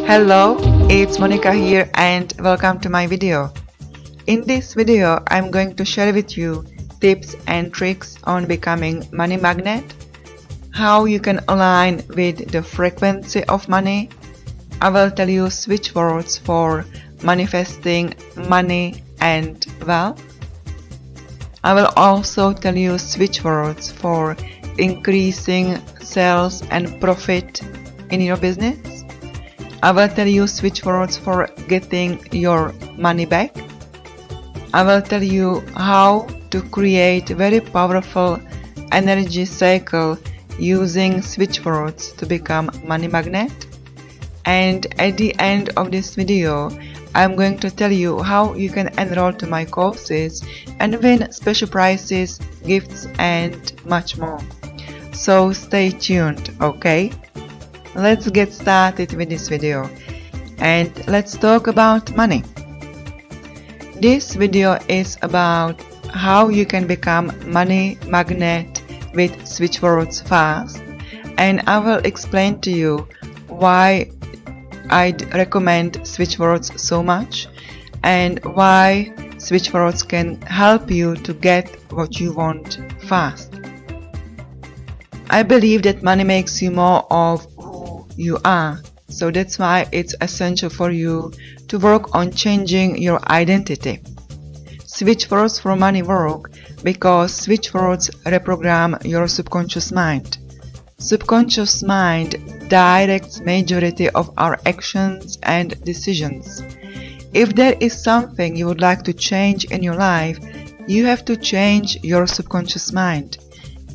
Hello, it's Monica here and welcome to my video. In this video, I'm going to share with you tips and tricks on becoming money magnet, how you can align with the frequency of money. I will tell you switch words for manifesting money and wealth. I will also tell you switch words for increasing sales and profit in your business. I will tell you switch words for getting your money back. I will tell you how to create very powerful energy cycle using switch words to become money magnet. And at the end of this video, I'm going to tell you how you can enroll to my courses and win special prizes, gifts and much more. So stay tuned, okay? Let's get started with this video and let's talk about money. This video is about how you can become money magnet with switch words fast, and I will explain to you why I'd recommend switch words so much and why switch words can help you to get what you want fast. I believe that money makes you more of who you are, so that's why it's essential for you to work on changing your identity. Switch words for money work because switch words reprogram your subconscious mind. Subconscious mind directs majority of our actions and decisions. If there is something you would like to change in your life, you have to change your subconscious mind.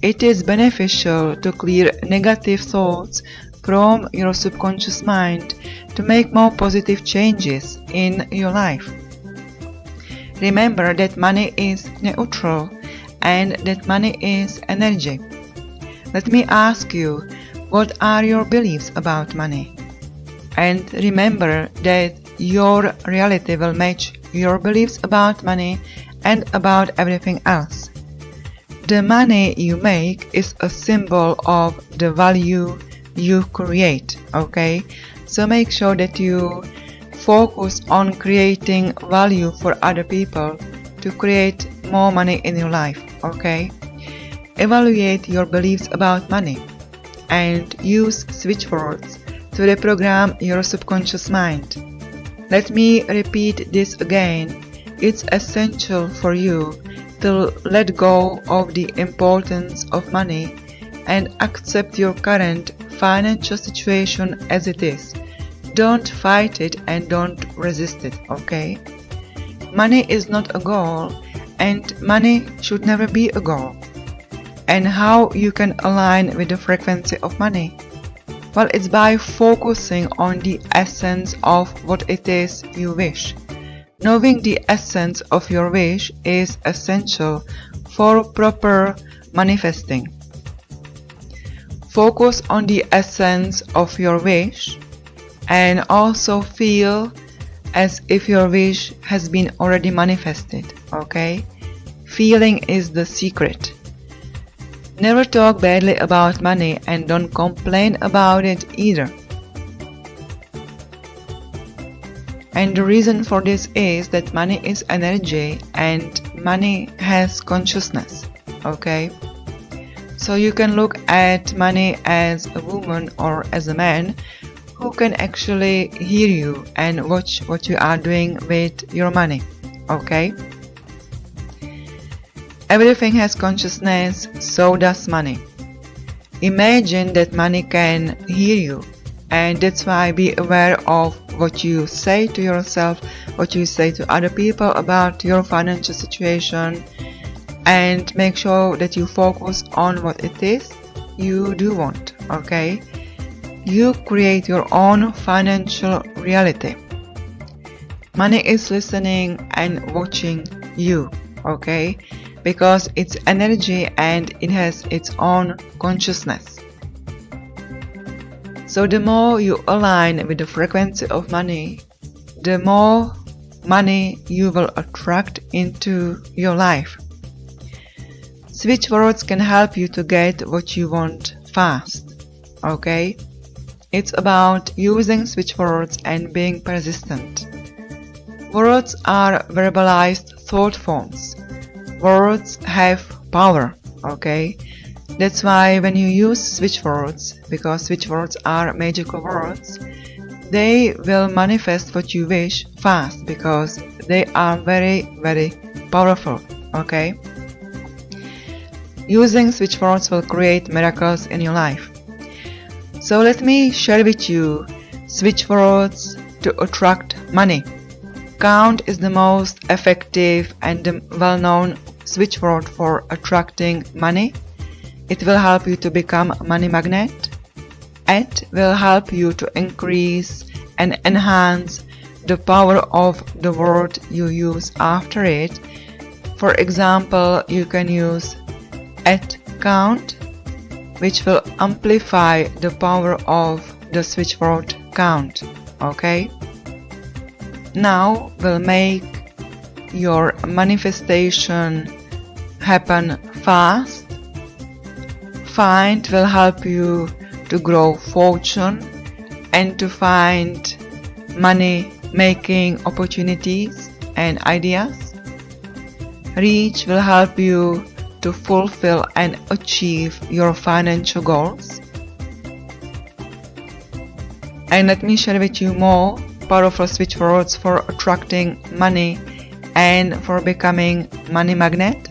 It is beneficial to clear negative thoughts from your subconscious mind to make more positive changes in your life. Remember that money is neutral and that money is energy. Let me ask you, what are your beliefs about money? And remember that your reality will match your beliefs about money and about everything else. The money you make is a symbol of the value you create, okay? So make sure that you focus on creating value for other people to create more money in your life, okay? Evaluate your beliefs about money and use switch words to reprogram your subconscious mind. Let me repeat this again. It's essential for you to let go of the importance of money and accept your current financial situation as it is. Don't fight it and don't resist it, okay? Money is not a goal and money should never be a goal. And how you can align with the frequency of money? Well, it's by focusing on the essence of what it is you wish. Knowing the essence of your wish is essential for proper manifesting. Focus on the essence of your wish and also feel as if your wish has been already manifested, okay? Feeling is the secret. Never talk badly about money and don't complain about it either. And the reason for this is that money is energy and money has consciousness, okay? So you can look at money as a woman or as a man who can actually hear you and watch what you are doing with your money, okay? Everything has consciousness, so does money. Imagine that money can hear you, and that's why be aware of what you say to yourself, what you say to other people about your financial situation, and make sure that you focus on what it is you do want, okay? You create your own financial reality. Money is listening and watching you, okay? Because it's energy and it has its own consciousness. So the more you align with the frequency of money, the more money you will attract into your life. Switch words can help you to get what you want fast, okay? It's about using switchwords and being persistent. Words are verbalized thought forms. Words have power, okay? That's why when you use switchwords, because switchwords are magical words, they will manifest what you wish fast because they are very, very powerful, okay? Using switchwords will create miracles in your life. So let me share with you switchwords to attract money. Count is the most effective and well-known switchword for attracting money. It will help you to become a money magnet. It will help you to increase and enhance the power of the word you use after it. For example, you can use @count, which will amplify the power of the switchword count, okay? Now we'll make your manifestation happen fast. Find will help you to grow fortune and to find money making opportunities and ideas. Reach will help you to fulfill and achieve your financial goals. And let me share with you more powerful switchwords for attracting money and for becoming money magnet.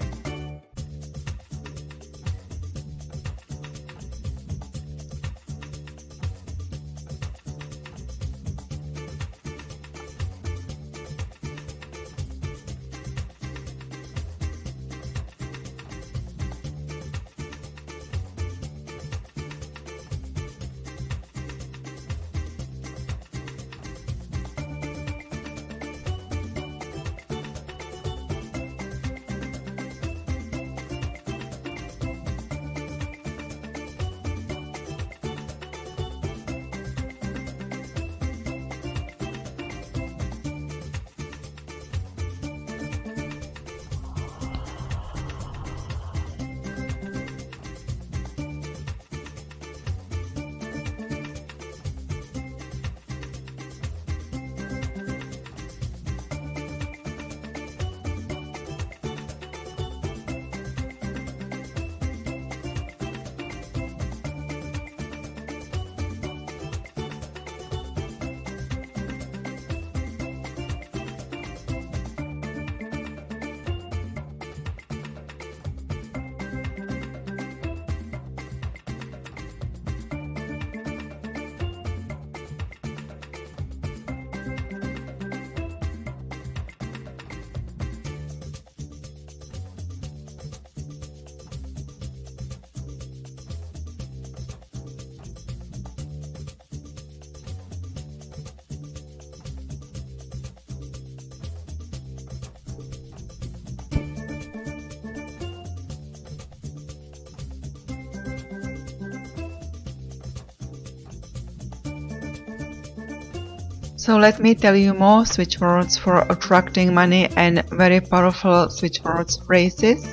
So let me tell you more switchwords for attracting money and very powerful switchwords phrases.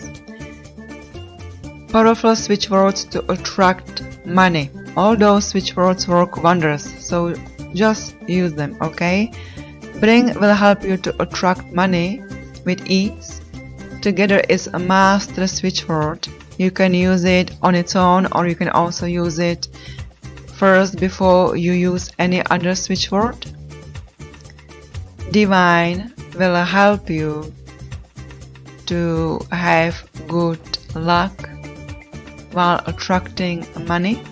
Powerful switchwords to attract money. All those switchwords work wonders, so just use them, okay? Bring will help you to attract money with ease. Together is a master switchword. You can use it on its own, or you can also use it first before you use any other switchword. Divine will help you to have good luck while attracting money.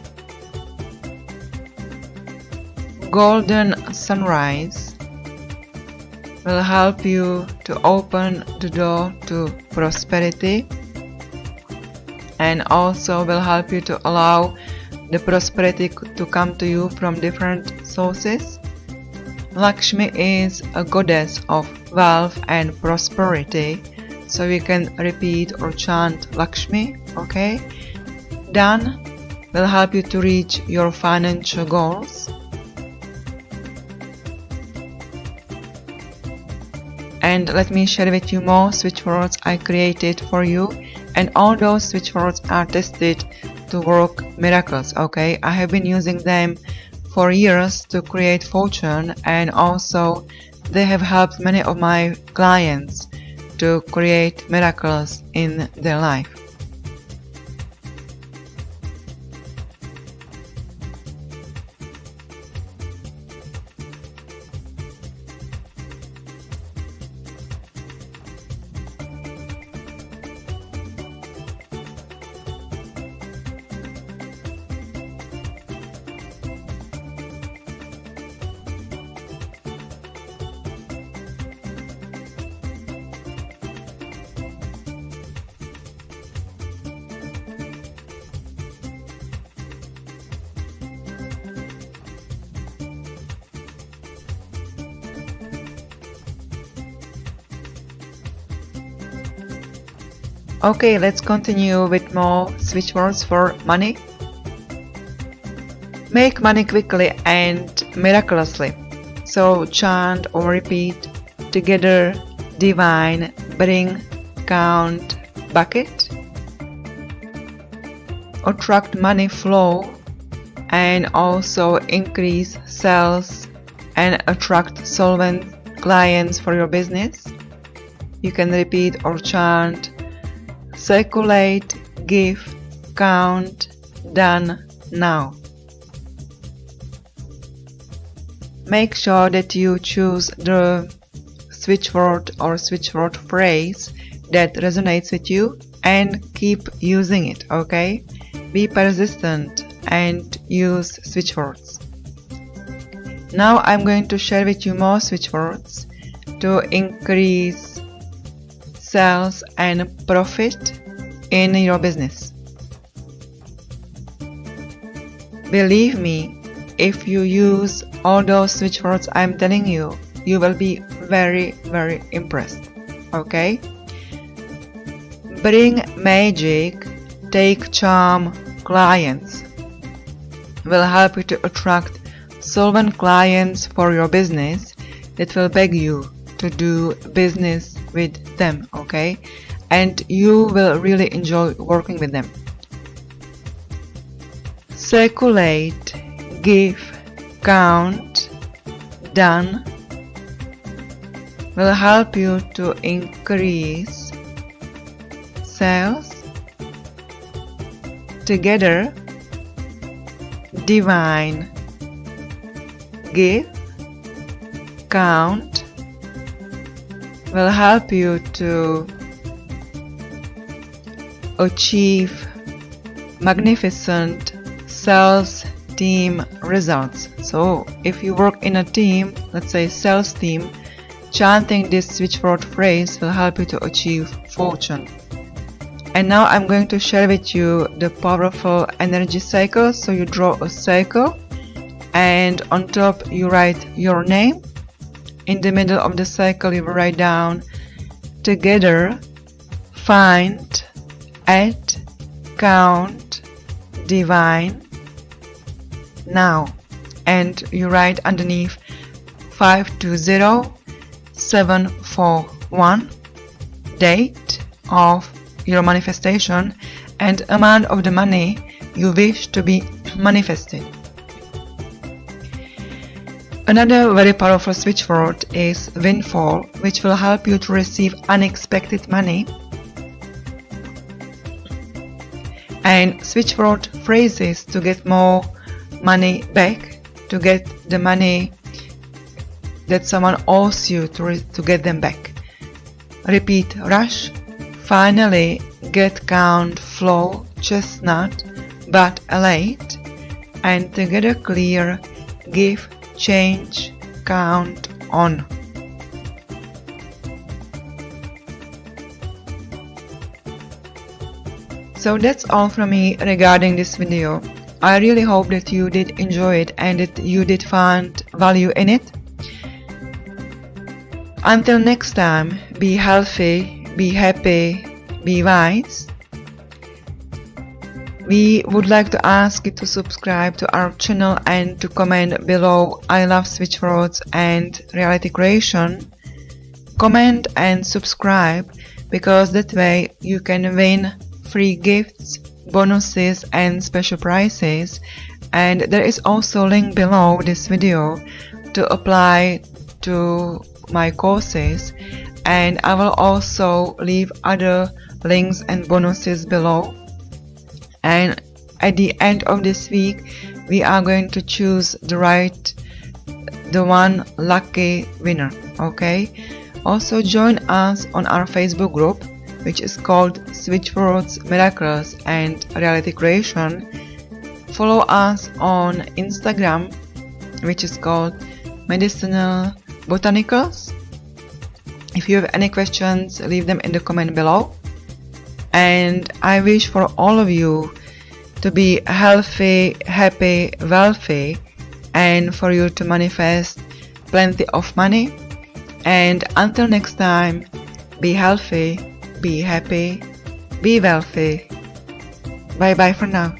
Golden sunrise will help you to open the door to prosperity and also will help you to allow the prosperity to come to you from different sources. Lakshmi is a goddess of wealth and prosperity, so we can repeat or chant Lakshmi, okay? Dan will help you to reach your financial goals. And let me share with you more switchwords I created for you, and all those switchwords are tested to work miracles, okay? I have been using them for years to create fortune, and also they have helped many of my clients to create miracles in their life. Okay, let's continue with more switch words for money. Make money quickly and miraculously. So chant or repeat together: divine, bring, count, bucket. Attract money flow and also increase sales and attract solvent clients for your business. You can repeat or chant: circulate, give, count, done, now. Make sure that you choose the switch word or switch word phrase that resonates with you and keep using it, okay? Be persistent and use switch words. Now I'm going to share with you more switch words to increase sales and profit in your business. Believe me, if you use all those switch words I'm telling you, you will be very, very impressed. Okay? Bring magic, take charm clients will help you to attract solvent clients for your business that will beg you to do business with them, okay? And you will really enjoy working with them. Circulate, give, count, done will help you to increase sales. Together, divine, give, count will help you to achieve magnificent sales team results. So if you work in a team, let's say sales team, chanting this switch word phrase will help you to achieve fortune. And now I'm going to share with you the powerful energy cycle. So you draw a circle and on top you write your name. In the middle of the cycle you write down together, find, add, count, divine, now. And you write underneath 520741, date of your manifestation and amount of the money you wish to be manifested. Another very powerful switch word is windfall, which will help you to receive unexpected money. And switch word phrases to get more money back, to get the money that someone owes you to get them back. Repeat: rush, finally, get, count, flow, chestnut, but elate, and together clear, give, change, count, on. So that's all from me regarding this video. I really hope that you did enjoy it and that you did find value in it. Until next time, be healthy, be happy, be wise. We would like to ask you to subscribe to our channel and to comment below "I love switchwords and reality creation." Comment and subscribe because that way you can win free gifts bonuses and special prices, and there is also a link below this video to apply to my courses, and I will also leave other links and bonuses below. And at the end of this week we are going to choose the one lucky winner. Okay, also join us on our Facebook group, which is called Switchwords, Miracles and Reality Creation. Follow us on Instagram, which is called Medicinal Botanicals. If you have any questions, leave them in the comment below. And I wish for all of you to be healthy, happy, wealthy, and for you to manifest plenty of money. And until next time, be healthy, be happy, be wealthy. Bye bye for now.